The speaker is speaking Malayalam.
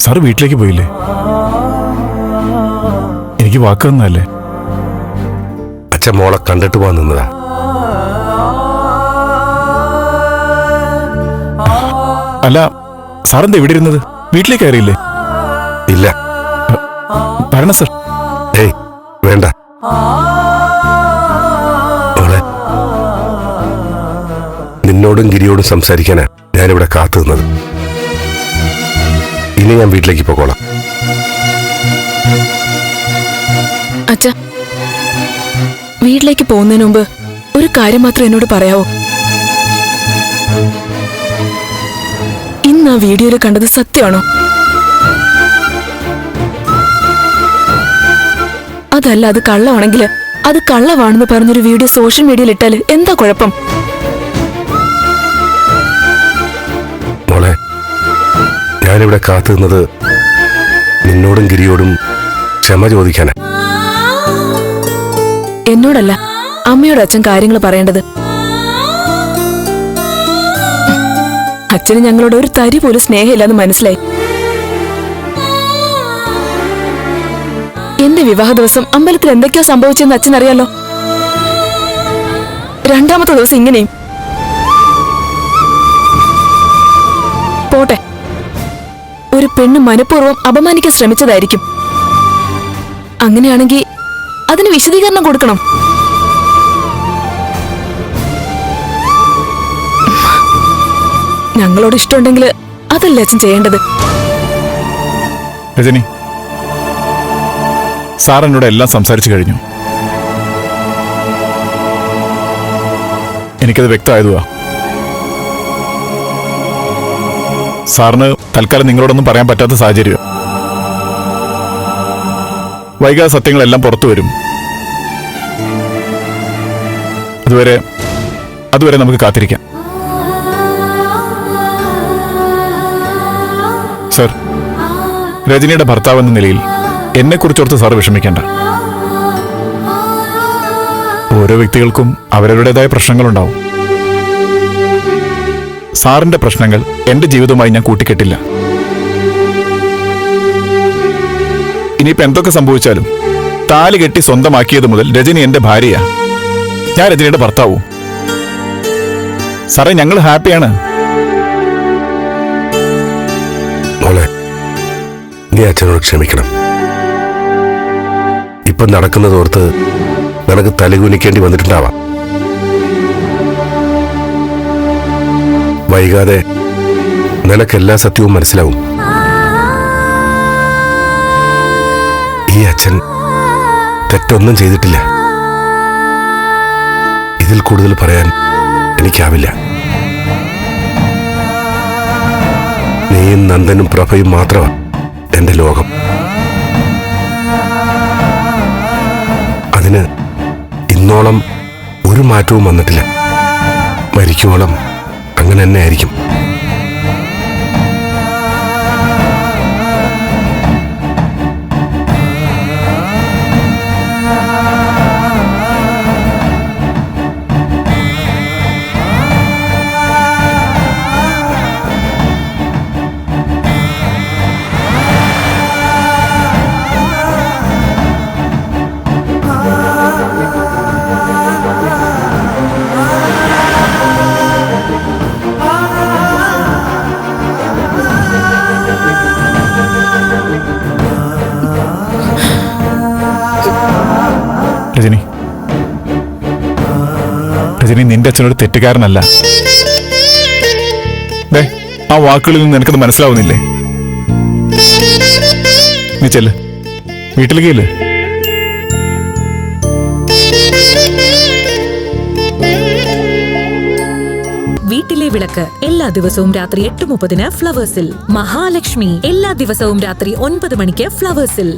സാറ് വീട്ടിലേക്ക് പോയില്ലേ? എനിക്ക് വാക്ക് തന്നല്ലേ? അച്ഛൻ മോളെ കണ്ടിട്ട് പോകാൻ നിന്നതാ. അല്ല, സാറെന്താ ഇവിടെ ഇരുന്നത്? വീട്ടിലേക്ക് കയറിയില്ലേ? ഇല്ല. വരണ സർ. ഏയ് വേണ്ട മോളെ, നിന്നോടും ഗിരിയോടും സംസാരിക്കാനാ ഞാനിവിടെ കാത്തു നിന്നത്. ഇനി ഞാൻ വീട്ടിലേക്ക് പോകോളാം. അച്ഛാ, വീട്ടിലേക്ക് പോകുന്നതിന് മുമ്പ് ഒരു കാര്യം മാത്രം എന്നോട് പറയാവോ? ഇന്ന് ആ വീഡിയോയിൽ കണ്ടത് സത്യമാണോ? അതല്ല, അത് കള്ളമാണെങ്കിൽ അത് കള്ളമാണെന്ന് പറഞ്ഞൊരു വീഡിയോ സോഷ്യൽ മീഡിയയിൽ ഇട്ടാല് എന്താ കുഴപ്പം? മോളെ, ഞാനിവിടെ കാത്തു നിന്നത് നിന്നോടും ഗിരിയോടും ക്ഷമ ചോദിക്കാനാ. എന്നോടല്ല, അമ്മയോട് അച്ഛൻ കാര്യങ്ങൾ പറയേണ്ടത്. അച്ഛന് ഞങ്ങളോട് ഒരു തരി പോലും സ്നേഹമില്ലെന്ന് മനസ്സിലായി. എന്റെ വിവാഹ ദിവസം അമ്പലത്തിൽ എന്തൊക്കെയോ സംഭവിച്ചെന്ന് അച്ഛൻ അറിയാലോ. രണ്ടാമത്തെ ദിവസം ഇങ്ങനെയും. പോട്ടെ, ഒരു പെണ്ണ് മനഃപൂർവ്വം അപമാനിക്കാൻ ശ്രമിച്ചതായിരിക്കും. അങ്ങനെയാണെങ്കിൽ അതിന് വിശദീകരണം കൊടുക്കണം. ഞങ്ങളോട് ഇഷ്ടമുണ്ടെങ്കിൽ അതല്ലേ അച്ഛൻ ചെയ്യേണ്ടത്? രജനി, സാർ എന്നോട് എല്ലാം സംസാരിച്ചു കഴിഞ്ഞു. എനിക്കത് വ്യക്തമായതുവാ. സാറിന് തൽക്കാലം നിങ്ങളോടൊന്നും പറയാൻ പറ്റാത്ത സാഹചര്യം. വൈകാതെ സത്യങ്ങളെല്ലാം പുറത്തു വരും. അതുവരെ നമുക്ക് കാത്തിരിക്കാം. സർ, രജനിയുടെ ഭർത്താവ് എന്ന നിലയിൽ എന്നെക്കുറിച്ചോർത്ത് സാർ വിഷമിക്കേണ്ട. ഓരോ വ്യക്തികൾക്കും അവരവരുടേതായ പ്രശ്നങ്ങളുണ്ടാവും. സാറിന്റെ പ്രശ്നങ്ങൾ എന്റെ ജീവിതവുമായി ഞാൻ കൂട്ടിക്കെട്ടില്ല. ഇനിയിപ്പോ എന്തൊക്കെ സംഭവിച്ചാലും താലി കെട്ടി സ്വന്തമാക്കിയത് മുതൽ രജനി എന്റെ ഭാര്യയാ. ഞാൻ രജനിയുടെ ഭർത്താവും. സാറേ, ഞങ്ങൾ ഹാപ്പിയാണ്. മോളെ, നീ അച്ഛനോട് ക്ഷമിക്കണം. ഇപ്പൊ നടക്കുന്നതോർത്ത് നിനക്ക് തലകുനിക്കേണ്ടി വന്നിട്ടുണ്ടാവാം. വൈകാതെ നിനക്കെല്ലാ സത്യവും മനസ്സിലാവും. ഈ അച്ഛൻ തെറ്റൊന്നും ചെയ്തിട്ടില്ല. ഇതിൽ കൂടുതൽ പറയാൻ എനിക്കാവില്ല. നീയും നന്ദനും പ്രഭയും മാത്രമാണ് എന്റെ ലോകം. അതിന് ഇന്നോളം ഒരു മാറ്റവും വന്നിട്ടില്ല. മരിക്കുവോളം അങ്ങനെ തന്നെ ആയിരിക്കും. രജനി, നിന്റെ അച്ഛനൊരു തെറ്റുകാരനല്ല. ആ വാക്കുകളിൽ നിന്ന് നിനക്കത് മനസ്സിലാവുന്നില്ലേ? നീ ചെല്ല്, വീട്ടിലേക്ക് ചെല്ല്. വീട്ടിലെ വിളക്ക് എല്ലാ ദിവസവും രാത്രി 8:30 ഫ്ലവേഴ്സിൽ. മഹാലക്ഷ്മി എല്ലാ ദിവസവും രാത്രി 9 മണിക്ക് ഫ്ലവേഴ്സിൽ.